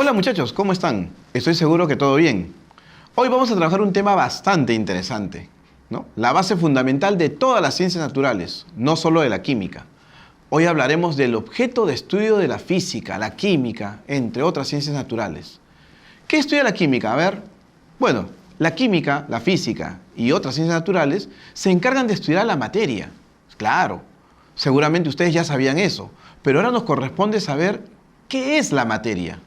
Hola muchachos, ¿cómo están? Estoy seguro que todo bien. Hoy vamos a trabajar un tema bastante interesante, ¿no? La base fundamental de todas las ciencias naturales, no solo de la química. Hoy hablaremos del objeto de estudio de la física, la química, entre otras ciencias naturales. ¿Qué estudia la química? A ver, bueno, la química, la física y otras ciencias naturales se encargan de estudiar la materia. Claro, seguramente ustedes ya sabían eso, pero ahora nos corresponde saber qué es la materia.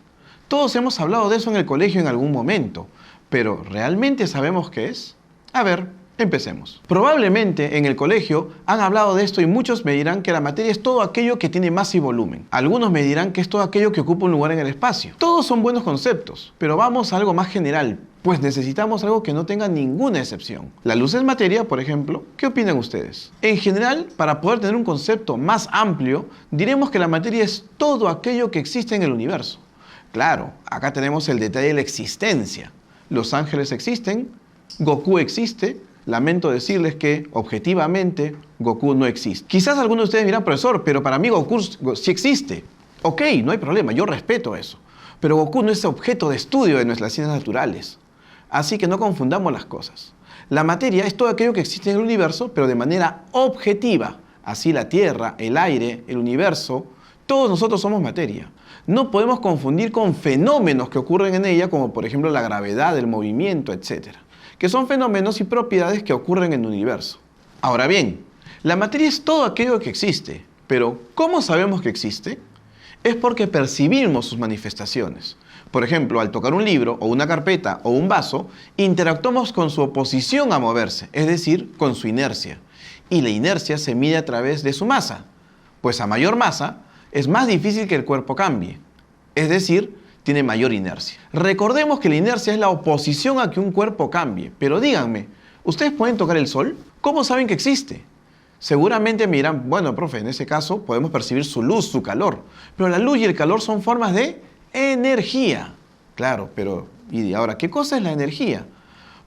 Todos hemos hablado de eso en el colegio en algún momento, pero ¿realmente sabemos qué es? A ver, empecemos. Probablemente en el colegio han hablado de esto y muchos me dirán que la materia es todo aquello que tiene masa y volumen. Algunos me dirán que es todo aquello que ocupa un lugar en el espacio. Todos son buenos conceptos, pero vamos a algo más general, pues necesitamos algo que no tenga ninguna excepción. La luz es materia, por ejemplo. ¿Qué opinan ustedes? En general, para poder tener un concepto más amplio, diremos que la materia es todo aquello que existe en el universo. Claro, acá tenemos el detalle de la existencia. Los ángeles existen, Goku existe. Lamento decirles que, objetivamente, Goku no existe. Quizás algunos de ustedes dirán, profesor, pero para mí Goku sí existe. Ok, no hay problema, yo respeto eso. Pero Goku no es objeto de estudio de nuestras ciencias naturales. Así que no confundamos las cosas. La materia es todo aquello que existe en el universo, pero de manera objetiva. Así la Tierra, el aire, el universo, todos nosotros somos materia. No podemos confundir con fenómenos que ocurren en ella, como por ejemplo la gravedad, el movimiento, etc., que son fenómenos y propiedades que ocurren en el universo. Ahora bien, la materia es todo aquello que existe, pero ¿cómo sabemos que existe? Es porque percibimos sus manifestaciones. Por ejemplo, al tocar un libro, o una carpeta, o un vaso, interactuamos con su oposición a moverse, es decir, con su inercia. Y la inercia se mide a través de su masa, pues a mayor masa, es más difícil que el cuerpo cambie, es decir, tiene mayor inercia. Recordemos que la inercia es la oposición a que un cuerpo cambie, pero díganme, ¿ustedes pueden tocar el sol? ¿Cómo saben que existe? Seguramente me dirán, bueno, profe, en ese caso podemos percibir su luz, su calor, pero la luz y el calor son formas de energía. Claro, pero ¿y ahora qué cosa es la energía?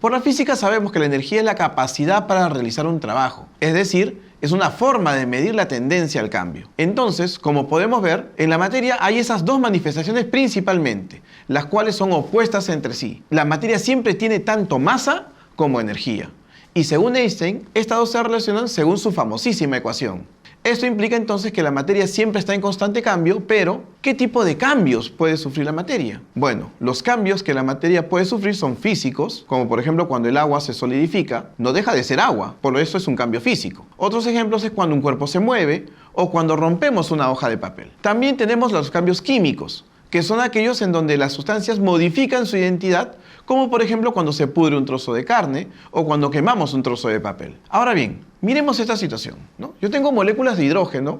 Por la física sabemos que la energía es la capacidad para realizar un trabajo, es decir, es una forma de medir la tendencia al cambio. Entonces, como podemos ver, en la materia hay esas dos manifestaciones principalmente, las cuales son opuestas entre sí. La materia siempre tiene tanto masa como energía. Y según Einstein, estas dos se relacionan según su famosísima ecuación. Esto implica entonces que la materia siempre está en constante cambio, pero ¿qué tipo de cambios puede sufrir la materia? Bueno, los cambios que la materia puede sufrir son físicos, como por ejemplo cuando el agua se solidifica, no deja de ser agua, por eso es un cambio físico. Otros ejemplos es cuando un cuerpo se mueve o cuando rompemos una hoja de papel. También tenemos los cambios químicos, que son aquellos en donde las sustancias modifican su identidad, como por ejemplo cuando se pudre un trozo de carne o cuando quemamos un trozo de papel. Ahora bien, miremos esta situación, ¿no? Yo tengo moléculas de hidrógeno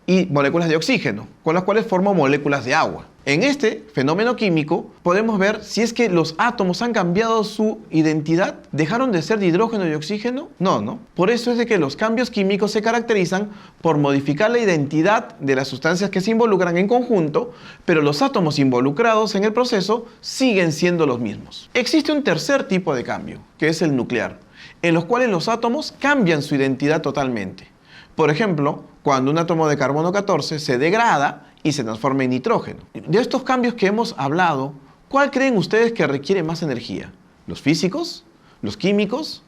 y moléculas de oxígeno, con las cuales formo moléculas de agua. En este fenómeno químico podemos ver si es que los átomos han cambiado su identidad, dejaron de ser de hidrógeno y oxígeno. No. Por eso es de que los cambios químicos se caracterizan por modificar la identidad de las sustancias que se involucran en conjunto, pero los átomos involucrados en el proceso siguen siendo los mismos. Existe un tercer tipo de cambio, que es el nuclear, en los cuales los átomos cambian su identidad totalmente. Por ejemplo, cuando un átomo de carbono 14 se degrada y se transforma en nitrógeno. De estos cambios que hemos hablado, ¿cuál creen ustedes que requiere más energía? ¿Los físicos? ¿Los químicos?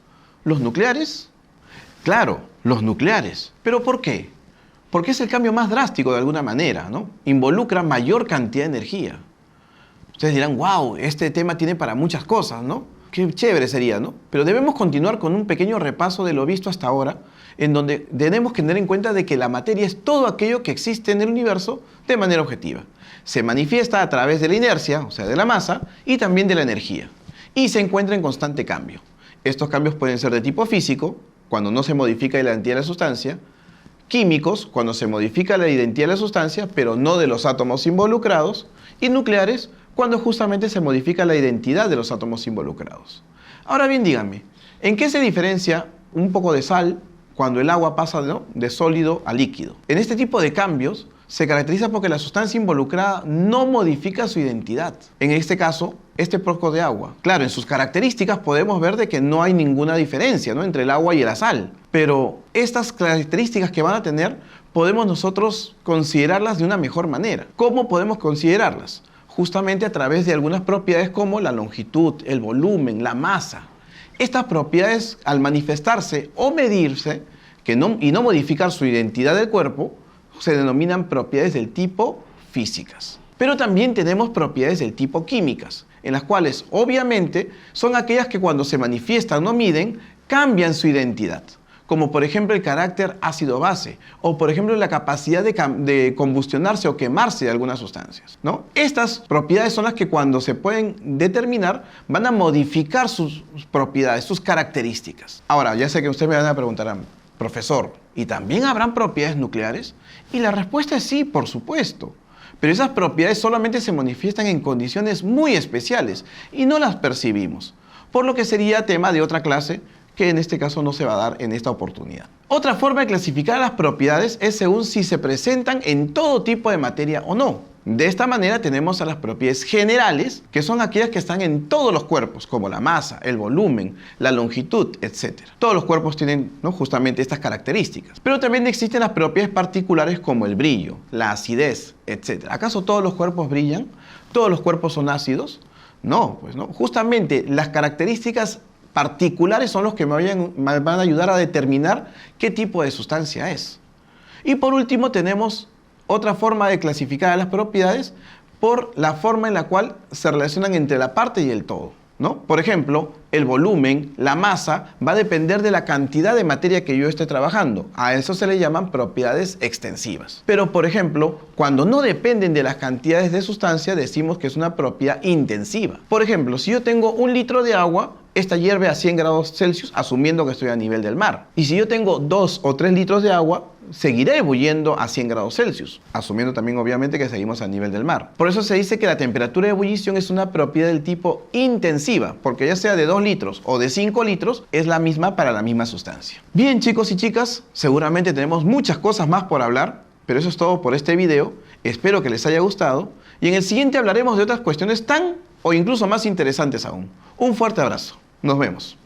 ¿Los nucleares? Claro, los nucleares. ¿Pero por qué? Porque es el cambio más drástico de alguna manera, ¿no? Involucra mayor cantidad de energía. Ustedes dirán, wow, este tema tiene para muchas cosas, ¿no? Qué chévere sería, ¿no? Pero debemos continuar con un pequeño repaso de lo visto hasta ahora, en donde tenemos que tener en cuenta de que la materia es todo aquello que existe en el universo de manera objetiva. Se manifiesta a través de la inercia, o sea, de la masa, y también de la energía. Y se encuentra en constante cambio. Estos cambios pueden ser de tipo físico, cuando no se modifica la identidad de la sustancia, químicos, cuando se modifica la identidad de la sustancia, pero no de los átomos involucrados, y nucleares, cuando justamente se modifica la identidad de los átomos involucrados. Ahora bien, díganme, ¿en qué se diferencia un poco de sal cuando el agua pasa de sólido a líquido? En este tipo de cambios se caracteriza porque la sustancia involucrada no modifica su identidad. En este caso, este poco de agua. Claro, en sus características podemos ver de que no hay ninguna diferencia, ¿no?, entre el agua y la sal. Pero estas características que van a tener, podemos nosotros considerarlas de una mejor manera. ¿Cómo podemos considerarlas? justamente a través de algunas propiedades como la longitud, el volumen, la masa. Estas propiedades, al manifestarse o medirse y no modificar su identidad del cuerpo, se denominan propiedades del tipo físicas. Pero también tenemos propiedades del tipo químicas, en las cuales obviamente son aquellas que cuando se manifiestan o miden, cambian su identidad. Como por ejemplo el carácter ácido-base, o por ejemplo la capacidad de combustionarse o quemarse de algunas sustancias, ¿no? Estas propiedades son las que cuando se pueden determinar van a modificar sus propiedades, sus características. Ahora, ya sé que ustedes me van a preguntar, profesor, ¿y también habrán propiedades nucleares? Y la respuesta es sí, por supuesto. Pero esas propiedades solamente se manifiestan en condiciones muy especiales y no las percibimos, por lo que sería tema de otra clase que en este caso no se va a dar en esta oportunidad. Otra forma de clasificar las propiedades es según si se presentan en todo tipo de materia o no. De esta manera tenemos a las propiedades generales, que son aquellas que están en todos los cuerpos, como la masa, el volumen, la longitud, etc. Todos los cuerpos tienen, ¿no?, justamente estas características. Pero también existen las propiedades particulares como el brillo, la acidez, etc. ¿Acaso todos los cuerpos brillan? ¿Todos los cuerpos son ácidos? No, pues no. Justamente las características particulares son los que me van a ayudar a determinar qué tipo de sustancia es. Y por último tenemos otra forma de clasificar a las propiedades por la forma en la cual se relacionan entre la parte y el todo, ¿no? Por ejemplo, el volumen, la masa, va a depender de la cantidad de materia que yo esté trabajando. A eso se le llaman propiedades extensivas. Pero, por ejemplo, cuando no dependen de las cantidades de sustancia, decimos que es una propiedad intensiva. Por ejemplo, si yo tengo 1 litro de agua, esta hierve a 100 grados Celsius, asumiendo que estoy a nivel del mar. Y si yo tengo 2 o 3 litros de agua, seguirá ebulliendo a 100 grados Celsius, asumiendo también obviamente que seguimos a nivel del mar. Por eso se dice que la temperatura de ebullición es una propiedad del tipo intensiva, porque ya sea de 2 litros o de 5 litros, es la misma para la misma sustancia. Bien, chicos y chicas, seguramente tenemos muchas cosas más por hablar, pero eso es todo por este video. Espero que les haya gustado y en el siguiente hablaremos de otras cuestiones tan o incluso más interesantes aún. Un fuerte abrazo. Nos vemos.